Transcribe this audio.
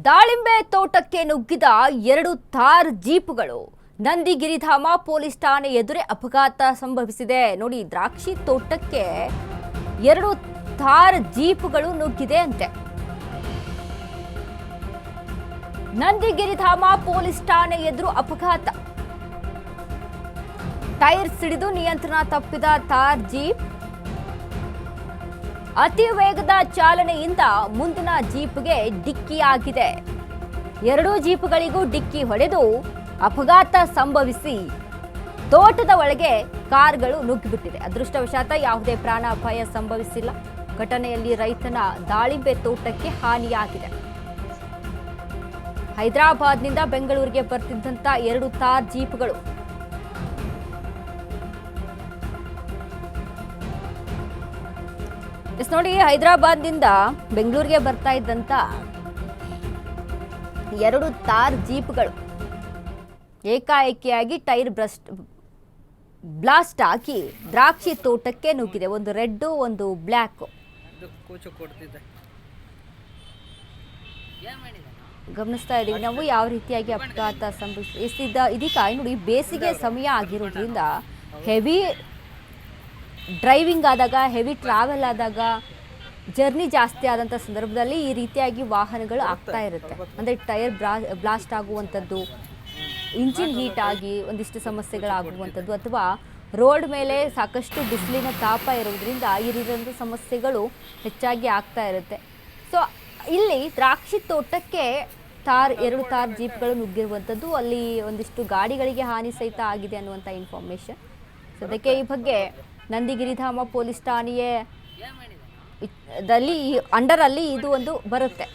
ದಾಳಿಂಬೆ ತೋಟಕ್ಕೆ ನುಗ್ಗಿದ 2 ಥಾರ್ ಜೀಪ್ಗಳು ನಂದಿಗಿರಿಧಾಮ ಪೊಲೀಸ್ ಠಾಣೆ ಎದುರೇ ಅಪಘಾತ ಸಂಭವಿಸಿದೆ. ನೋಡಿ, ದ್ರಾಕ್ಷಿ ತೋಟಕ್ಕೆ 2 ಥಾರ್ ಜೀಪ್ಗಳು ನುಗ್ಗಿದೆ ಅಂತೆ. ನಂದಿಗಿರಿಧಾಮ ಪೊಲೀಸ್ ಠಾಣೆ ಎದುರು ಅಪಘಾತ. ಟೈರ್ ಸಿಡಿದು ನಿಯಂತ್ರಣ ತಪ್ಪಿದ ಥಾರ್ ಜೀಪ್ ಅತಿ ವೇಗದ ಚಾಲನೆಯಿಂದ ಮುಂದಿನ ಜೀಪ್ಗೆ ಡಿಕ್ಕಿಯಾಗಿದೆ. 2 ಜೀಪ್ಗಳಿಗೂ ಡಿಕ್ಕಿ ಹೊಡೆದು ಅಪಘಾತ ಸಂಭವಿಸಿ ತೋಟದ ಒಳಗೆ ಕಾರ್ಗಳು ನುಗ್ಗಿಬಿಟ್ಟಿದೆ. ಅದೃಷ್ಟವಶಾತ್ ಯಾವುದೇ ಪ್ರಾಣಾಪಾಯ ಸಂಭವಿಸಿಲ್ಲ. ಘಟನೆಯಲ್ಲಿ ರೈತನ ದಾಳಿಂಬೆ ತೋಟಕ್ಕೆ ಹಾನಿಯಾಗಿದೆ. ಹೈದರಾಬಾದ್ನಿಂದ ಬೆಂಗಳೂರಿಗೆ ಬರ್ತಿದ್ದಂತ 2 ಥಾರ್ ಜೀಪ್ಗಳು ನೋಡಿ, ಹೈದರಾಬಾದ್ನಿಂದ ಬೆಂಗಳೂರಿಗೆ ಬರ್ತಾ ಇದ್ದಂತ 2 ಥಾರ್ ಜೀಪ್ಗಳು ಏಕಾಏಕಿಯಾಗಿ ಟೈರ್ ಬ್ಲಾಸ್ಟ್ ಆಗಿ ದ್ರಾಕ್ಷಿ ತೋಟಕ್ಕೆ ನುಗ್ಗಿದೆ. ಒಂದು ರೆಡ್, ಒಂದು ಬ್ಲ್ಯಾಕ್. ಗಮನಿಸ್ತಾ ಇದೀವಿ ನಾವು ಯಾವ ರೀತಿಯಾಗಿ ಅಪಘಾತ ಸಂಭವಿಸಿದ. ಇದೀಗ ನೋಡಿ, ಬೇಸಿಗೆ ಸಮಯ ಆಗಿರೋದ್ರಿಂದ ಹೆವಿ ಡ್ರೈವಿಂಗ್ ಆದಾಗ, ಹೆವಿ ಟ್ರಾವೆಲ್ ಆದಾಗ, ಜರ್ನಿ ಜಾಸ್ತಿ ಆದಂಥ ಸಂದರ್ಭದಲ್ಲಿ ಈ ರೀತಿಯಾಗಿ ವಾಹನಗಳು ಆಗ್ತಾ ಇರುತ್ತೆ. ಅಂದರೆ ಟೈರ್ ಬ್ಲಾಸ್ಟ್ ಆಗುವಂಥದ್ದು, ಇಂಜಿನ್ ಹೀಟ್ ಆಗಿ ಒಂದಿಷ್ಟು ಸಮಸ್ಯೆಗಳಾಗುವಂಥದ್ದು, ಅಥವಾ ರೋಡ್ ಮೇಲೆ ಸಾಕಷ್ಟು ಬಿಸಿಲಿನ ತಾಪ ಇರೋದ್ರಿಂದ ಈ ರೀತಿಯಾದ ಸಮಸ್ಯೆಗಳು ಹೆಚ್ಚಾಗಿ ಆಗ್ತಾ ಇರುತ್ತೆ. ಸೊ ಇಲ್ಲಿ ದ್ರಾಕ್ಷಿ ತೋಟಕ್ಕೆ 2 ಥಾರ್ ಜೀಪ್ಗಳು ನುಗ್ಗಿರುವಂಥದ್ದು, ಅಲ್ಲಿ ಒಂದಿಷ್ಟು ಗಾಡಿಗಳಿಗೆ ಹಾನಿ ಸಹಿತ ಆಗಿದೆ ಅನ್ನುವಂಥ ಇನ್ಫಾರ್ಮೇಷನ್. ಸದ್ಯಕ್ಕೆ ಈ ಬಗ್ಗೆ ನಂದಿಗಿರಿಧಾಮ ಪೊಲೀಸ್ ಠಾಣೆಯ ಅಂಡರಲ್ಲಿ ಇದು ಒಂದು ಬರುತ್ತೆ.